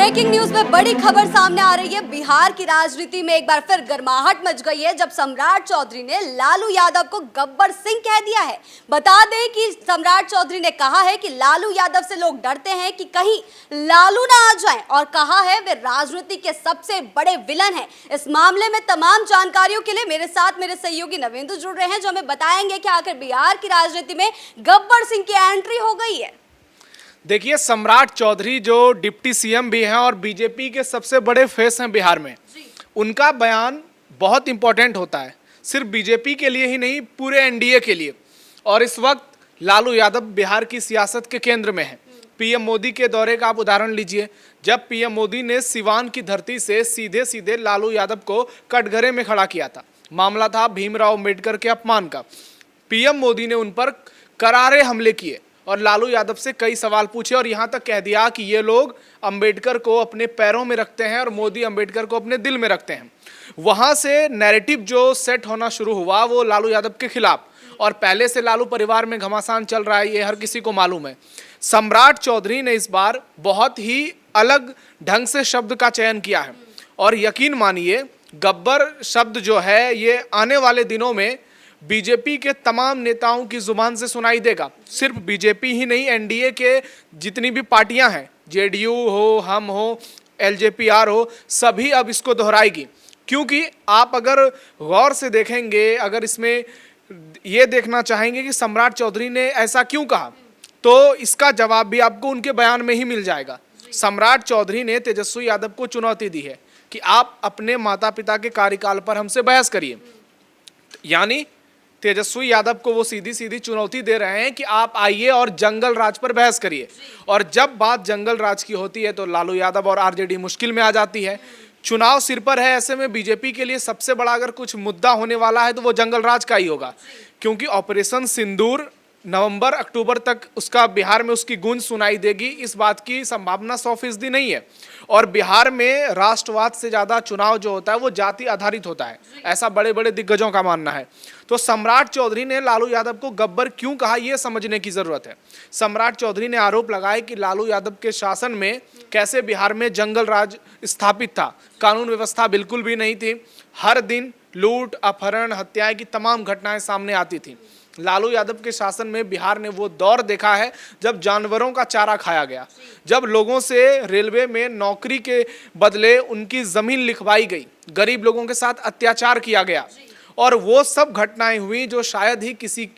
Breaking news में बड़ी खबर सामने आ रही है। बिहार की राजनीति में एक बार फिर गर्माहट मच गई है जब सम्राट चौधरी ने लालू यादव को गब्बर सिंह कह दिया है। बता दें कि सम्राट चौधरी ने कहा है कि लालू यादव से लोग डरते हैं कि कहीं लालू ना आ जाएं और कहा है वे राजनीति के सबसे बड़े विलन हैं। इस मामले में तमाम जानकारियों के लिए मेरे साथ मेरे सहयोगी नवेंदु जुड़ रहे हैं जो हमें बताएंगे कि आखिर बिहार की राजनीति में गब्बर सिंह की एंट्री हो गई है। देखिए, सम्राट चौधरी जो डिप्टी सीएम भी हैं और बीजेपी के सबसे बड़े फेस हैं बिहार में, उनका बयान बहुत इंपॉर्टेंट होता है, सिर्फ बीजेपी के लिए ही नहीं, पूरे एनडीए के लिए। और इस वक्त लालू यादव बिहार की सियासत के केंद्र में है। पीएम मोदी के दौरे का आप उदाहरण लीजिए, जब पीएम मोदी ने सिवान की धरती से सीधे सीधे लालू यादव को कटघरे में खड़ा किया था। मामला था भीमराव अम्बेडकर के अपमान का। पीएम मोदी ने उन पर करारे हमले किए और लालू यादव से कई सवाल पूछे और यहाँ तक कह दिया कि ये लोग अंबेडकर को अपने पैरों में रखते हैं और मोदी अंबेडकर को अपने दिल में रखते हैं। वहाँ से नैरेटिव जो सेट होना शुरू हुआ वो लालू यादव के खिलाफ, और पहले से लालू परिवार में घमासान चल रहा है, ये हर किसी को मालूम है। सम्राट चौधरी ने इस बार बहुत ही अलग ढंग से शब्द का चयन किया है और यकीन मानिए गब्बर शब्द जो है ये आने वाले दिनों में बीजेपी के तमाम नेताओं की जुबान से सुनाई देगा। सिर्फ बीजेपी ही नहीं, एनडीए के जितनी भी पार्टियां हैं, जेडीयू हो, हम हो, एलजेपीआर हो, सभी अब इसको दोहराएगी। क्योंकि आप अगर गौर से देखेंगे, अगर इसमें ये देखना चाहेंगे कि सम्राट चौधरी ने ऐसा क्यों कहा, तो इसका जवाब भी आपको उनके बयान में ही मिल जाएगा। सम्राट चौधरी ने तेजस्वी यादव को चुनौती दी है कि आप अपने माता पिता के कार्यकाल पर हमसे बहस करिए। यानी तेजस्वी यादव को वो सीधी सीधी चुनौती दे रहे हैं कि आप आइए और जंगल राज पर बहस करिए। और जब बात जंगल राज की होती है तो लालू यादव और आरजेडी मुश्किल में आ जाती है। चुनाव सिर पर है, ऐसे में बीजेपी के लिए सबसे बड़ा अगर कुछ मुद्दा होने वाला है तो वो जंगल राज का ही होगा। क्योंकि ऑपरेशन सिंदूर नवंबर अक्टूबर तक उसका बिहार में उसकी गूंज सुनाई देगी, इस बात की संभावना 100% नहीं है। और बिहार में राष्ट्रवाद से ज़्यादा चुनाव जो होता है वो जाति आधारित होता है, ऐसा बड़े बड़े दिग्गजों का मानना है। तो सम्राट चौधरी ने लालू यादव को गब्बर क्यों कहा, यह समझने की ज़रूरत है। सम्राट चौधरी ने आरोप लगाया कि लालू यादव के शासन में कैसे बिहार में जंगल राज स्थापित था, कानून व्यवस्था बिल्कुल भी नहीं थी, हर दिन लूट, अपहरण, हत्याएं की तमाम घटनाएं सामने आती थी। लालू यादव के शासन में बिहार ने वो दौर देखा है जब जानवरों का चारा खाया गया, जब लोगों से रेलवे में नौकरी के बदले उनकी जमीन लिखवाई गई, गरीब लोगों के साथ अत्याचार किया गया। और वो सब घटनाएं हुई जो शायद ही किसी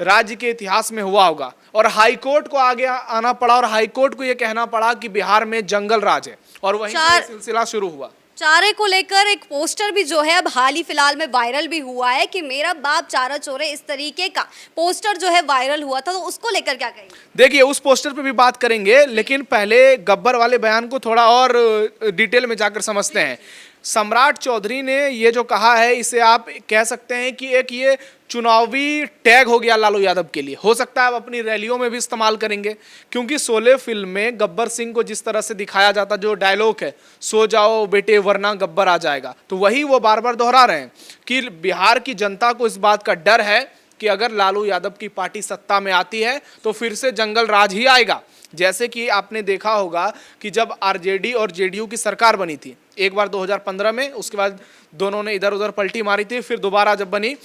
राज्य के इतिहास में हुआ होगा। और हाईकोर्ट को आगे आना पड़ा और हाईकोर्ट को ये कहना पड़ा कि बिहार में जंगल राज है, और वहीं से सिलसिला शुरू हुआ। चारे को लेकर एक पोस्टर भी जो है अब हाल ही फिलहाल में वायरल भी हुआ है कि मेरा बाप चारा चोरे, इस तरीके का पोस्टर जो है वायरल हुआ था, तो उसको लेकर क्या कहेंगे? देखिए, उस पोस्टर पे भी बात करेंगे, लेकिन पहले गब्बर वाले बयान को थोड़ा और डिटेल में जाकर समझते हैं। सम्राट चौधरी ने ये जो कहा है, इसे आप कह सकते हैं कि एक ये चुनावी टैग हो गया लालू यादव के लिए। हो सकता है आप अपनी रैलियों में भी इस्तेमाल करेंगे, क्योंकि शोले फिल्म में गब्बर सिंह को जिस तरह से दिखाया जाता, जो डायलॉग है, सो जाओ बेटे वरना गब्बर आ जाएगा, तो वही वो बार बार दोहरा रहे हैं कि बिहार की जनता को इस बात का डर है कि अगर लालू यादव की पार्टी सत्ता में आती है तो फिर से जंगल राज ही आएगा। जैसे कि आपने देखा होगा कि जब आरजेडी और जेडीयू की सरकार बनी थी, एक बार 2015 में, उसके बाद दोनों ने इधर उधर पलटी मारी थी, फिर दोबारा जब बनी,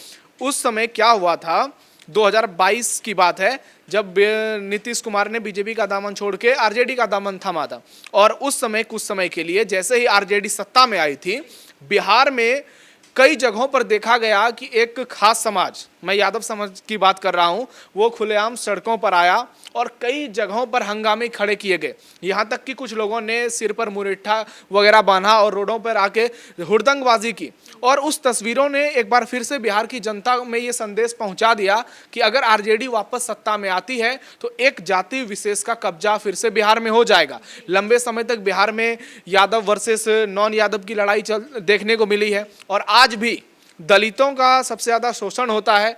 उस समय क्या हुआ था, 2022 की बात है, जब नीतीश कुमार ने बीजेपी का दामन छोड़ के आरजेडी का दामन थामा था। और उस समय कुछ समय के लिए जैसे ही आरजेडी सत्ता में आई थी, बिहार में कई जगहों पर देखा गया कि एक खास समाज, मैं यादव समाज की बात कर रहा हूँ, वो खुलेआम सड़कों पर आया और कई जगहों पर हंगामे खड़े किए गए। यहाँ तक कि कुछ लोगों ने सिर पर मुरेठा वगैरह बांधा और रोडों पर आके हुड़दंगबाजी की। और उस तस्वीरों ने एक बार फिर से बिहार की जनता में ये संदेश पहुँचा दिया कि अगर आरजेडी वापस सत्ता में आती है तो एक जाति विशेष का कब्जा फिर से बिहार में हो जाएगा। लंबे समय तक बिहार में यादव वर्सेस नॉन यादव की लड़ाई देखने को मिली है, और आज भी दलितों का सबसे ज़्यादा शोषण होता है,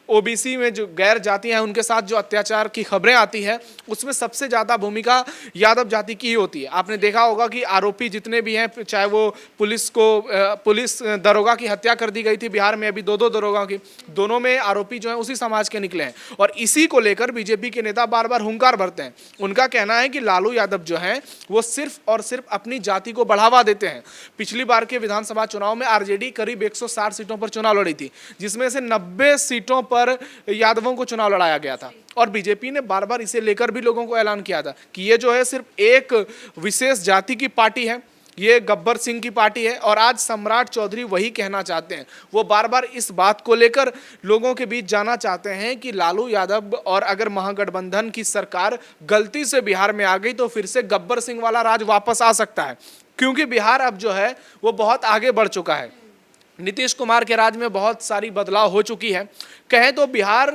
ओबीसी में जो गैर जातियां हैं उनके साथ जो अत्याचार की खबरें आती है उसमें सबसे ज़्यादा भूमिका यादव जाति की ही होती है। आपने देखा होगा कि आरोपी जितने भी हैं, चाहे वो पुलिस दरोगा की हत्या कर दी गई थी बिहार में, अभी दो दरोगा की, दोनों में आरोपी जो हैं उसी समाज के निकले हैं। और इसी को लेकर बीजेपी के नेता बार बार हुंकार भरते हैं। उनका कहना है कि लालू यादव जो हैं वो सिर्फ और सिर्फ अपनी जाति को बढ़ावा देते हैं। पिछली बार के विधानसभा चुनाव में आरजेडी करीब 160 सीटों पर चुनाव लड़ी थी, जिसमें से 90 सीटों पर यादवों को चुनाव लड़ाया गया था। और बीजेपी ने बार बार इसे लेकर भी लोगों को ऐलान किया था कि ये जो है सिर्फ एक विशेष जाति की पार्टी है, ये गब्बर सिंह की पार्टी है। और आज सम्राट चौधरी वही कहना चाहते हैं। वो बार बार इस बात को लेकर लोगों के बीच जाना चाहते हैं कि लालू यादव और अगर महागठबंधन की सरकार गलती से बिहार में आ गई तो फिर से गब्बर सिंह वाला राज वापस आ सकता है, क्योंकि बिहार अब जो है वो बहुत आगे बढ़ चुका है। नीतीश कुमार के राज में बहुत सारी बदलाव हो चुकी है। कहें तो बिहार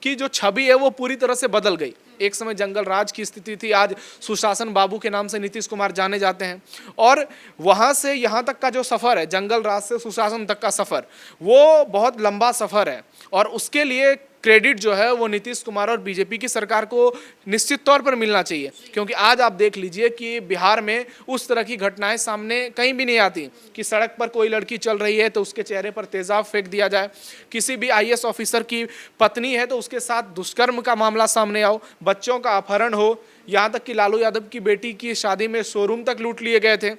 की जो छवि है वो पूरी तरह से बदल गई। एक समय जंगल राज की स्थिति थी, आज सुशासन बाबू के नाम से नीतीश कुमार जाने जाते हैं। और वहाँ से यहाँ तक का जो सफ़र है, जंगल राज से सुशासन तक का सफ़र, वो बहुत लंबा सफ़र है। और उसके लिए क्रेडिट जो है वो नीतीश कुमार और बीजेपी की सरकार को निश्चित तौर पर मिलना चाहिए, क्योंकि आज आप देख लीजिए कि बिहार में उस तरह की घटनाएं सामने कहीं भी नहीं आती कि सड़क पर कोई लड़की चल रही है तो उसके चेहरे पर तेजाब फेंक दिया जाए, किसी भी आईएएस ऑफिसर की पत्नी है तो उसके साथ दुष्कर्म का मामला सामने आओ, बच्चों का अपहरण हो, यहाँ तक कि लालू यादव की बेटी की शादी में शोरूम तक लूट लिए गए थे।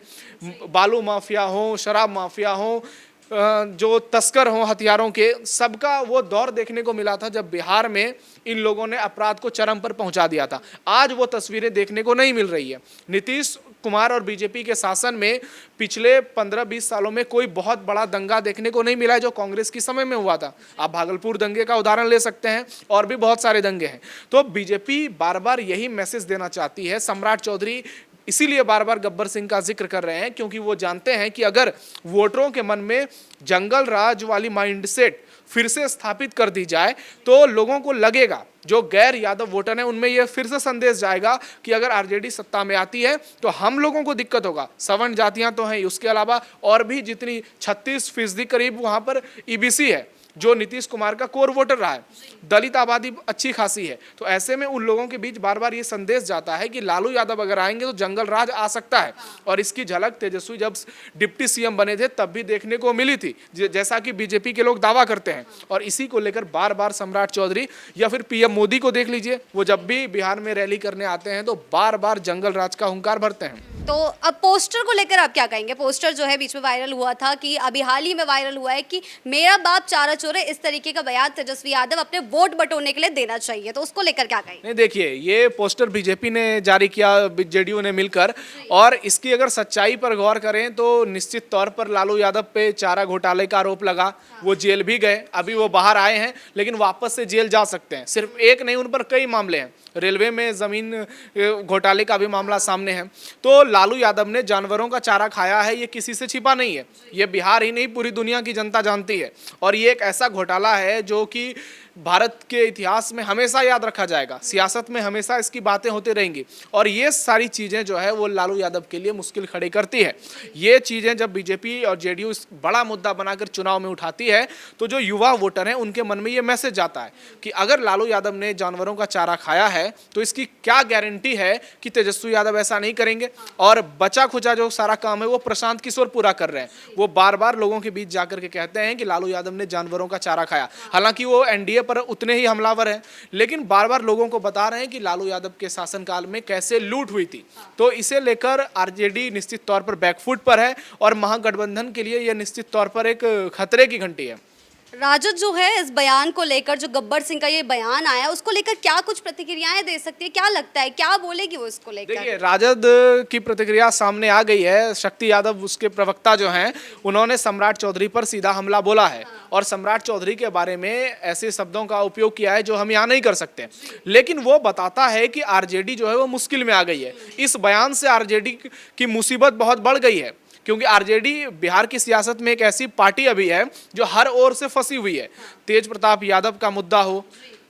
बालू माफिया हो, शराब माफिया हो, जो तस्कर हों हथियारों के, सबका वो दौर देखने को मिला था जब बिहार में इन लोगों ने अपराध को चरम पर पहुंचा दिया था। आज वो तस्वीरें देखने को नहीं मिल रही है। नीतीश कुमार और बीजेपी के शासन में पिछले 15-20 सालों में कोई बहुत बड़ा दंगा देखने को नहीं मिला है जो कांग्रेस के समय में हुआ था। आप भागलपुर दंगे का उदाहरण ले सकते हैं, और भी बहुत सारे दंगे हैं। तो बीजेपी बार बार यही मैसेज देना चाहती है। सम्राट चौधरी इसीलिए बार बार गब्बर सिंह का जिक्र कर रहे हैं, क्योंकि वो जानते हैं कि अगर वोटरों के मन में जंगल राज वाली माइंडसेट फिर से स्थापित कर दी जाए तो लोगों को लगेगा, जो गैर यादव वोटर हैं उनमें यह फिर से संदेश जाएगा कि अगर आरजेडी सत्ता में आती है तो हम लोगों को दिक्कत होगा। सवर्ण जातियां तो हैं, उसके अलावा और भी जितनी 36% करीब वहां पर ईबीसी है, जो नीतीश कुमार का कोर वोटर रहा है, दलित आबादी अच्छी खासी है। तो ऐसे में उन लोगों के बीच बार बार ये संदेश जाता है कि लालू यादव अगर आएंगे तो जंगल राज आ सकता है। और इसकी झलक तेजस्वी जब डिप्टी सीएम बने थे तब भी देखने को मिली थी, जैसा कि बीजेपी के लोग दावा करते हैं। और इसी को लेकर बार बार सम्राट चौधरी या फिर पीएम मोदी को देख लीजिए, वो जब भी बिहार में रैली करने आते हैं तो बार बार जंगल राज का हुंकार भरते हैं। तो अब पोस्टर को लेकर आप क्या कहेंगे? पोस्टर जो है बीच में वायरल हुआ था, कि अभी हाल ही में वायरल हुआ है कि मेरा बाप चारा चोरे, इस तरीके का बयान तेजस्वी यादव अपने वोट बटोरने के लिए देना चाहिए, तो उसको लेकर क्या कहेंगे? नहीं, देखिए, ये पोस्टर बीजेपी ने जारी किया, जेडीयू ने मिलकर, और इसकी अगर सच्चाई पर गौर करें तो निश्चित तौर पर लालू यादव पे चारा घोटाले का आरोप लगा। वो जेल भी गए, अभी वो बाहर आए हैं, लेकिन वापस से जेल जा सकते हैं। सिर्फ एक नहीं, उन पर कई मामले हैं। रेलवे में जमीन घोटाले का भी मामला सामने है। तो लालू यादव ने जानवरों का चारा खाया है, ये किसी से छिपा नहीं है। ये बिहार ही नहीं, पूरी दुनिया की जनता जानती है। और ये एक ऐसा घोटाला है जो कि भारत के इतिहास में हमेशा याद रखा जाएगा, सियासत में हमेशा इसकी बातें होती रहेंगी। और ये सारी चीज़ें जो है वो लालू यादव के लिए मुश्किल खड़ी करती है। ये चीज़ें जब बीजेपी और जेडीयू इस बड़ा मुद्दा बनाकर चुनाव में उठाती है तो जो युवा वोटर हैं उनके मन में ये मैसेज जाता है कि अगर लालू यादव ने जानवरों का चारा खाया है तो इसकी क्या गारंटी है कि तेजस्वी यादव ऐसा नहीं करेंगे। और बचा खुचा जो सारा काम है वो प्रशांत किशोर पूरा कर रहे हैं। वो बार बार लोगों के बीच जाकर के कहते हैं कि लालू यादव ने जानवरों का चारा खाया, हालांकि वो एनडीए पर उतने ही हमलावर हैं, लेकिन बार बार लोगों को बता रहे हैं कि लालू यादव के शासनकाल में कैसे लूट हुई थी। तो इसे लेकर आरजेडी निश्चित तौर पर बैकफुट पर है और महागठबंधन के लिए यह निश्चित तौर पर एक खतरे की घंटी है। राजद जो है इस बयान को लेकर, जो गब्बर सिंह का ये बयान आया, उसको लेकर क्या कुछ प्रतिक्रियाएं दे सकती है? क्या लगता है, क्या बोलेगी वो इसको लेकर? देखिए, राजद की प्रतिक्रिया सामने आ गई है। शक्ति यादव उसके प्रवक्ता जो हैं, उन्होंने सम्राट चौधरी पर सीधा हमला बोला है और सम्राट चौधरी के बारे में ऐसे शब्दों का उपयोग किया है जो हम यहाँ नहीं कर सकते। लेकिन वो बताता है कि आरजेडी जो है वो मुश्किल में आ गई है। इस बयान से आरजेडी की मुसीबत बहुत बढ़ गई है, क्योंकि आरजेडी बिहार की सियासत में एक ऐसी पार्टी अभी है जो हर ओर से फंसी हुई है। तेज प्रताप यादव का मुद्दा हो,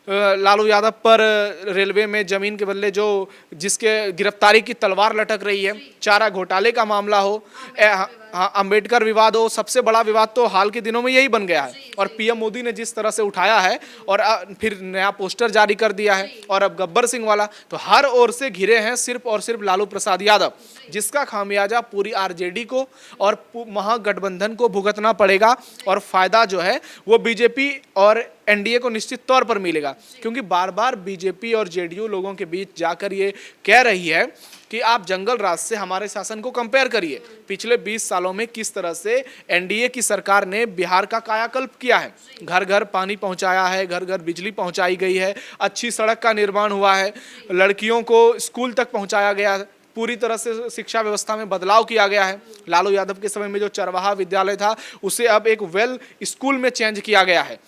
लालू यादव पर रेलवे में जमीन के बदले जो जिसके गिरफ्तारी की तलवार लटक रही है, चारा घोटाले का मामला हो, हाँ, अंबेडकर विवाद हो, सबसे बड़ा विवाद तो हाल के दिनों में यही बन गया है। और पीएम मोदी ने जिस तरह से उठाया है और फिर नया पोस्टर जारी कर दिया है और अब गब्बर सिंह वाला, तो हर ओर से घिरे हैं सिर्फ और सिर्फ लालू प्रसाद यादव, जिसका खामियाजा पूरी आरजेडी को और महागठबंधन को भुगतना पड़ेगा। और फायदा जो है वो बीजेपी और एनडीए को निश्चित तौर पर मिलेगा, क्योंकि बार बार बीजेपी और जेडीयू लोगों के बीच जाकर ये कह रही है कि आप जंगल राज से हमारे शासन को कंपेयर करिए। पिछले 20 सालों में किस तरह से एनडीए की सरकार ने बिहार का कायाकल्प किया है, घर घर पानी पहुंचाया है, घर घर बिजली पहुंचाई गई है, अच्छी सड़क का निर्माण हुआ है, लड़कियों को स्कूल तक पहुंचाया गया है, पूरी तरह से शिक्षा व्यवस्था में बदलाव किया गया है। लालू यादव के समय में जो चरवाहा विद्यालय था उसे अब एक वेल स्कूल में चेंज किया गया है,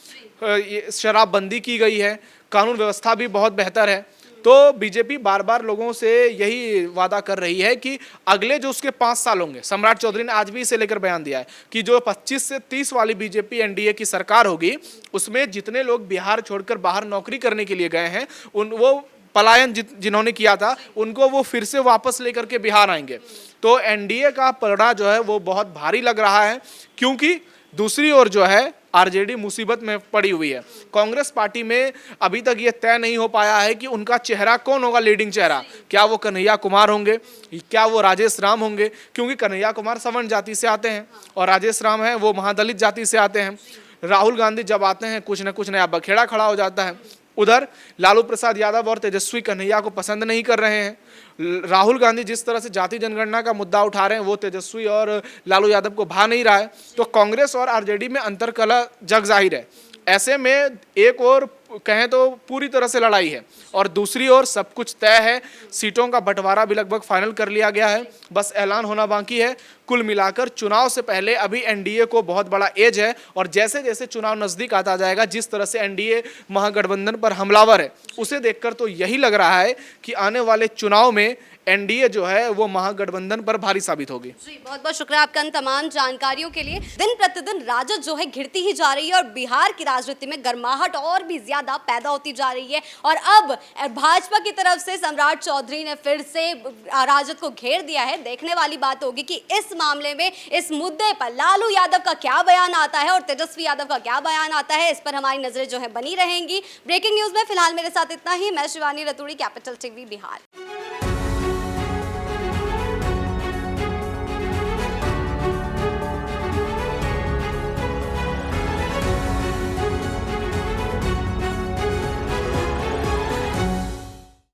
शराबबंदी की गई है, कानून व्यवस्था भी बहुत बेहतर है। तो बीजेपी बार बार लोगों से यही वादा कर रही है कि अगले जो उसके 5 साल होंगे, सम्राट चौधरी ने आज भी इसे लेकर बयान दिया है कि जो 25 से 30 वाली बीजेपी एनडीए की सरकार होगी, उसमें जितने लोग बिहार छोड़कर बाहर नौकरी करने के लिए गए हैं, वो पलायन जिन्होंने किया था, उनको वो फिर से वापस लेकर के बिहार आएंगे। तो एनडीए का पलड़ा जो है वो बहुत भारी लग रहा है, क्योंकि दूसरी ओर जो है आरजेडी मुसीबत में पड़ी हुई है। कांग्रेस पार्टी में अभी तक ये तय नहीं हो पाया है कि उनका चेहरा कौन होगा, लीडिंग चेहरा। क्या वो कन्हैया कुमार होंगे, क्या वो राजेश राम होंगे, क्योंकि कन्हैया कुमार सवर्ण जाति से आते हैं और राजेश राम है वो महादलित जाति से आते हैं। राहुल गांधी जब आते हैं कुछ न कुछ नया बखेड़ा खड़ा हो जाता है। उधर लालू प्रसाद यादव और तेजस्वी कन्हैया को पसंद नहीं कर रहे हैं। राहुल गांधी जिस तरह से जाति जनगणना का मुद्दा उठा रहे हैं वो तेजस्वी और लालू यादव को भा नहीं रहा है। तो कांग्रेस और आरजेडी में अंतरकलह जग जाहिर है। ऐसे में एक और कहें तो पूरी तरह से लड़ाई है और दूसरी ओर सब कुछ तय है। सीटों का बंटवारा भी लगभग फाइनल कर लिया गया है, बस ऐलान होना बाकी है। कुल मिलाकर चुनाव से पहले अभी एनडीए को बहुत बड़ा एज है और जैसे जैसे चुनाव नजदीक आता जाएगा, जिस तरह से एनडीए महागठबंधन पर हमलावर है, उसे देखकर तो यही लग रहा है कि आने वाले चुनाव में एनडीए जो है वो महागठबंधन पर भारी साबित होगी। जी, बहुत बहुत शुक्रिया आपका इन तमाम जानकारियों के लिए। दिन प्रतिदिन राजद जो है घिरती ही जा रही है और बिहार की राजनीति में गर्माहट और भी ज्यादा पैदा होती जा रही है। और अब भाजपा की तरफ से सम्राट चौधरी ने फिर से राजद को घेर दिया है। देखने वाली बात होगी कि इस मामले में, इस मुद्दे पर लालू यादव का क्या बयान आता है और तेजस्वी यादव का क्या बयान आता है, इस पर हमारी नजरें जो है बनी रहेंगी। ब्रेकिंग न्यूज में फिलहाल मेरे साथ इतना ही। मैं शिवानी रतूड़ी, कैपिटल टीवी बिहार।